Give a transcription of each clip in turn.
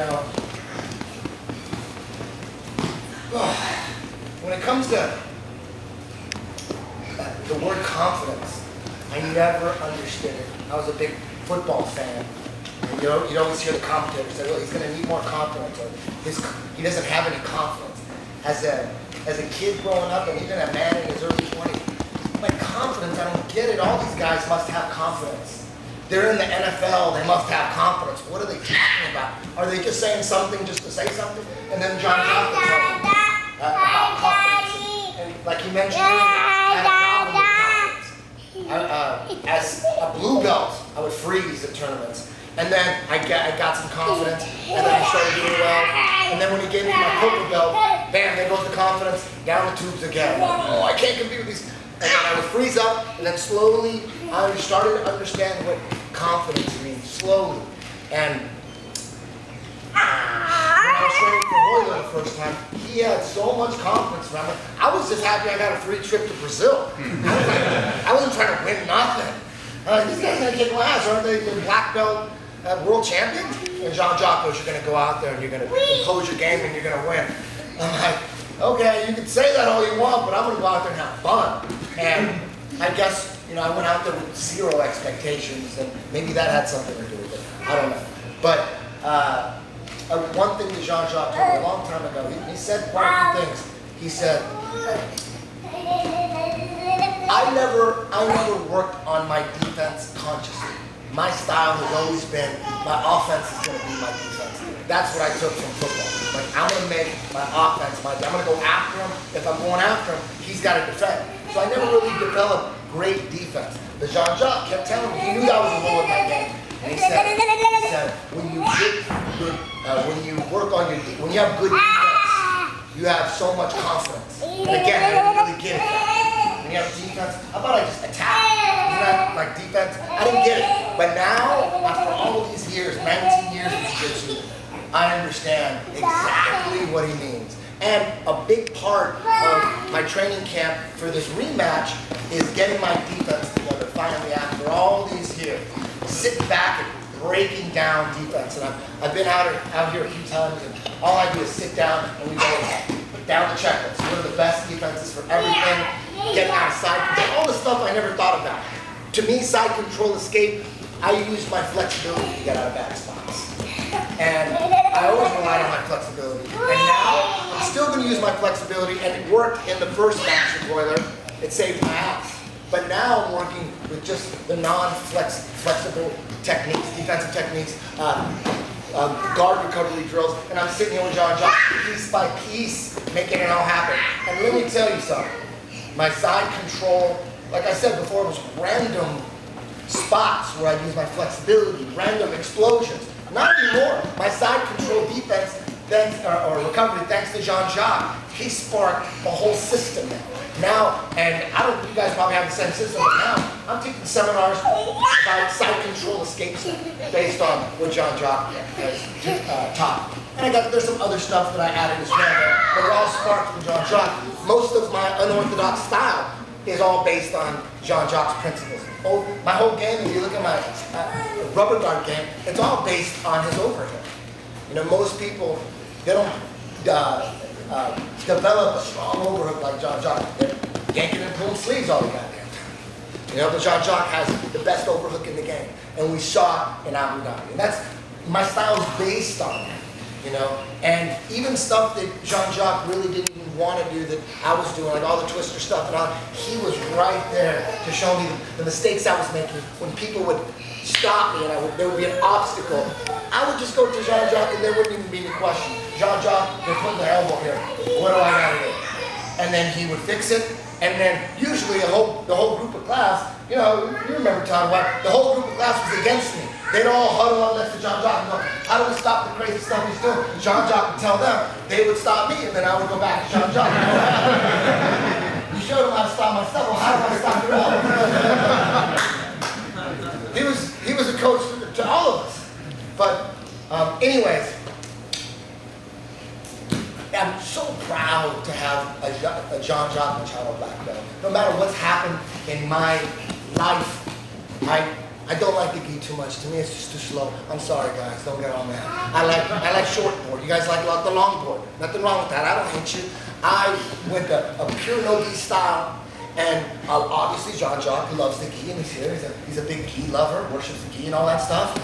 know, when it comes to the word confidence, I never understood it. I was a big football fan. And you'd always hear the commentators say, well, he's going to need more confidence, or he doesn't have any confidence. As a kid growing up, and even a man in his early 20s, like confidence, I don't get it. All these guys must have confidence. They're in the NFL, they must have confidence. What are they talking about? Are they just saying something just to say something? And then John Jacques will tell them about confidence. And like you mentioned earlier, I had a problem with confidence. As a blue belt, I would freeze at tournaments. And then I got some confidence, and then I started doing well. And then when he gave me my purple belt, bam, there goes the confidence, down the tubes again. Oh, I can't compete with these. And then I would freeze up, and then slowly I started to understand what confidence means, slowly. And when I was training for Hoyler the first time, he had so much confidence around me. I was just happy I got a free trip to Brazil. I wasn't trying to win nothing. These guys are going to kick my ass, aren't they? The black belt world champion? And Jean Jacques goes, you're going to go out there and you're going to impose your game and you're going to win. I'm like, okay, you can say that all you want, but I'm going to go out there and have fun. And I guess, I went out there with zero expectations, and maybe that had something to do with it. I don't know. But one thing that Jean Jacques told me a long time ago, he said quite a few things. He said, I never worked on my defense consciously. My style has always been, my offense is going to be my defense. That's what I took from football. Like, I'm going to make my offense I'm going to go after him. If I'm going after him, he's got to defend. So I never really developed great defense. But Jean Jacques kept telling me, he knew that was a hole in my game. And he said when you work on when you have good defense, you have so much confidence. And again, I didn't really get it. When you have defense, I thought I just attacked. Isn't that like defense? I didn't get it. But now, after all of these years, 19 years of jiu-jitsu, I understand exactly what he means. And a big part of my training camp for this rematch is getting my defense together finally after all these years. Sitting back and breaking down defense. And I've been out here a few times, and all I do is sit down and we go down the checklist. What are the best defenses for everything? Getting out of side control, all the stuff I never thought about. To me, side control, escape, I use my flexibility to get out of bad spots. And I always relied on my flexibility. And now, I'm still going to use my flexibility, and it worked in the first Master Broiler. It saved my ass. But now I'm working with just the non-flexible techniques, defensive techniques, guard recovery drills, and I'm sitting here with Jean Jacques, piece by piece, making it all happen. And let me tell you something. My side control, like I said before, it was random spots where I use my flexibility, random explosions. Not anymore. My side control defense, or recovery, thanks to Jean Jacques, he sparked the whole system now. And I don't, you guys probably have the same system, but now I'm taking seminars about side control escapes based on what Jean Jacques has taught. And there's some other stuff that I added as well, but they're all sparked from Jean Jacques. Most of my unorthodox style is all based on Jean Jacques' principles. My whole game, if you look at my rubber guard game, it's all based on his overhead. Most people, they don't develop a strong overhook like Jean Jacques. They're yanking and pulling sleeves all the goddamn time. But Jean Jacques has the best overhook in the game. And we saw it in Abu Dhabi. And that's, my style is based on that. And even stuff that Jean Jacques really didn't even want to do that I was doing, like all the twister stuff and all, he was right there to show me the mistakes I was making. When people would stop me and there would be an obstacle, I would just go to Jean Jacques and there wouldn't even be any question. Jean Jacques, they're putting the elbow here. What do I got to do? And then he would fix it. And then usually the whole group of class, you remember Tom Webb, the whole group of class was against me. They'd all huddle up next to Jean Jacques and go, how do we stop the crazy stuff he's doing? And Jean Jacques would tell them, they would stop me, and then I would go back to Jean Jacques. You showed him how to stop my stuff, well, how do I stop your elbow? He was a coach to all of us. But anyways, I'm so proud to have a Jean Jacques Machado black belt. No matter what's happened in my life, I don't like the gi too much. To me, it's just too slow. I'm sorry, guys. Don't get all mad. I like short board. You guys like the long board. Nothing wrong with that. I don't hate you. I went a pure no-gi style. And obviously, Jean Jacques, who loves the gi, and he's here. He's a big gi lover, worships the gi and all that stuff.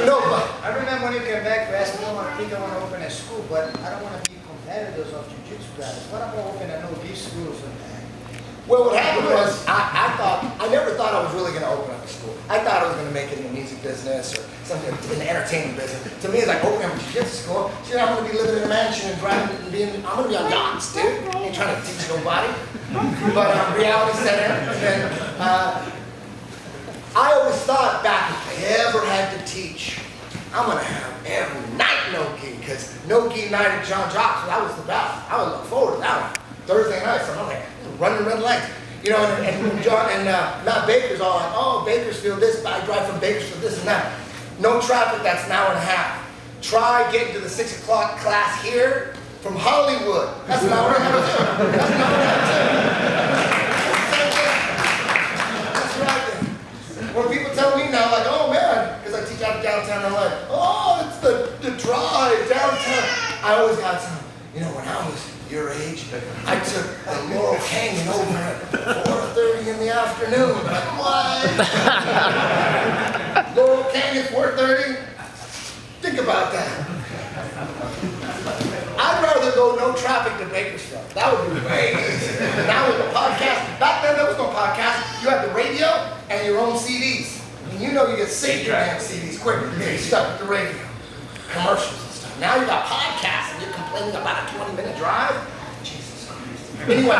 No, but I remember when you came back, you asked me, I think I want to open a school, but I don't want to be competitors of jiu-jitsu guys. What about opening a no-gi schools? well, what happened was, I never thought I was really going to open up a school. I thought I was going to make it in the music business or something in the entertainment business. To me, it's like opening up a jiu-jitsu school. Shit, I'm going to be living in a mansion and driving and I'm going to be on yachts, dude. I ain't trying to teach nobody. But reality set in. And then, I always thought back, if I ever had to teach, I'm going to have every night no-gi, because no-gi night at Jean Jacques, that was the best. I would look forward to that one. Thursday night, so I'm like, running red lights. You know, and John and Matt Baker's all like, oh, Bakersfield this, I drive from Bakersfield this and that. No traffic, that's an hour and a half. Try getting to the 6 o'clock class here from Hollywood. That's an hour and a half. That's an hour and a half. That's right. When people tell me now, like, oh man, because I teach out of downtown LA, oh, it's the drive downtown. I always got some, you know, when I was your age, I took the Laurel Canyon over at 4:30 in the afternoon. Like, what? Laurel Canyon, 4:30? Think about that. I'd rather go no traffic to Bakersfield. That would be way easier. Now with the podcast, back then there was no podcast. You had the radio and your own CDs. And you know you get sick of your damn CDs quick. You get stuck with the radio. Commercials and stuff. Now you got podcasts and you're complaining about a 20-minute drive? Jesus Christ. Anyway,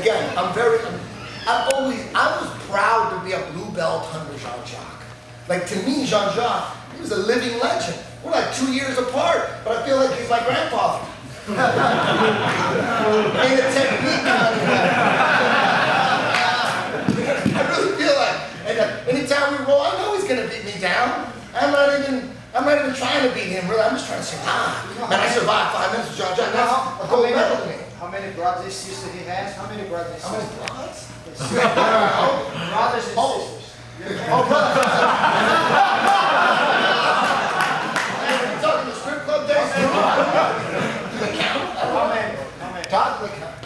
again, I was proud to be a blue belt under Jean Jacques. Like, to me, Jean Jacques, he was a living legend. We're like 2 years apart, but I feel like he's my grandfather. Ain't a technique on it. I really feel like, and anytime we roll, I know he's gonna beat me down. I'm not even trying to beat him, really. I'm just trying to survive. Man, I survived 5 minutes with Jean Jacques. That's a gold medal to me. How many brothers and sisters he has? How many brothers and sisters? How many brothers? Brothers and sisters. Oh, brothers. You talking the strip club days? Do they count? How many? Talk to the count.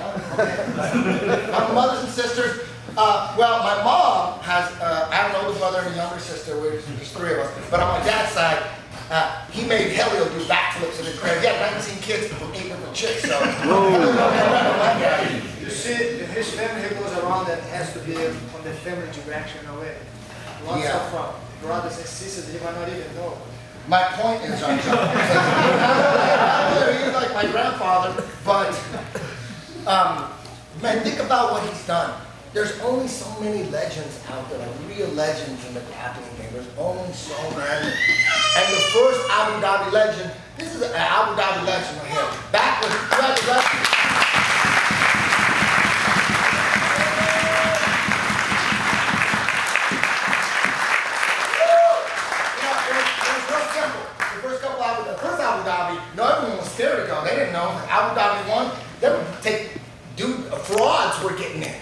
My mothers and sisters. Well, my mom has, I have an older brother and a younger sister, there's 3 of us, but on my dad's side, he made Helio do backflips in the crib. He had 19 kids from 8 different chicks, so. You see, his family he goes around that has to be on the family direction away. Lots of brothers and sisters, you might not even know. My point is, Jean Jacques, he's like my grandfather, but, man, think about what he's done. There's only so many legends out there, like real legends in the grappling game. There's only so many. And the first Abu Dhabi legend, this is an Abu Dhabi legend right here. Back when you had the legend. The first Abu Dhabi, everyone was scared to go. They didn't know. Abu Dhabi won. They would take, frauds were getting in.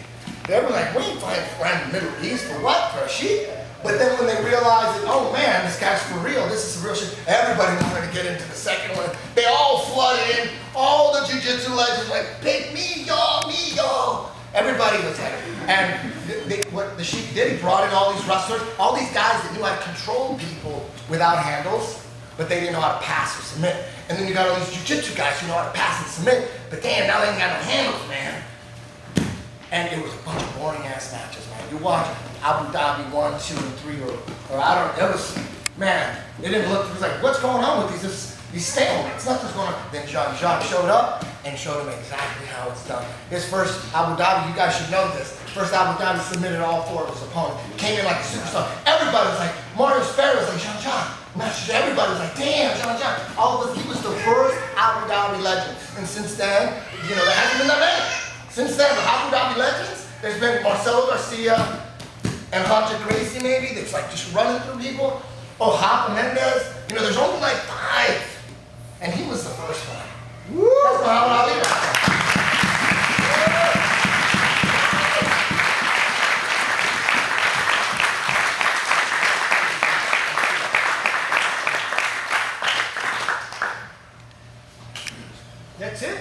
They were like, we ain't fighting the Middle East for what? For a sheep? But then when they realized that, oh man, this guy's for real, this is real shit, everybody wanted to get into the second one. They all flooded in, all the jiu-jitsu legends like, pick me, y'all. Everybody was there. And what the sheik did, he brought in all these wrestlers, all these guys that knew how to control people without handles, but they didn't know how to pass or submit. And then you got all these jiu-jitsu guys who know how to pass and submit, but damn, now they ain't got no handles, man. And it was a bunch of boring ass matches, man. You watch Abu Dhabi 1, 2, and 3, or I don't, it was, man, it didn't look, it was like, what's going on with these stalemates? Nothing's going on. Then Jean Jacques showed up and showed him exactly how it's done. His first Abu Dhabi, you guys should know this. First Abu Dhabi submitted all 4 of his opponents. Came in like a superstar. Everybody was like, Mario Sparrow's like, Jean Jacques. Everybody was like, damn, Jean Jacques. He was the first Abu Dhabi legend. And since then, you know, there hasn't been that many. Since then, the Abu Dhabi legends, there's been Marcelo Garcia and Hunter Gracie maybe, that's like just running through people. Oh, Hapa Mendez, you know, there's only like 5. And he was the first one. Woo! That's Muhammad Ali right there. That's it?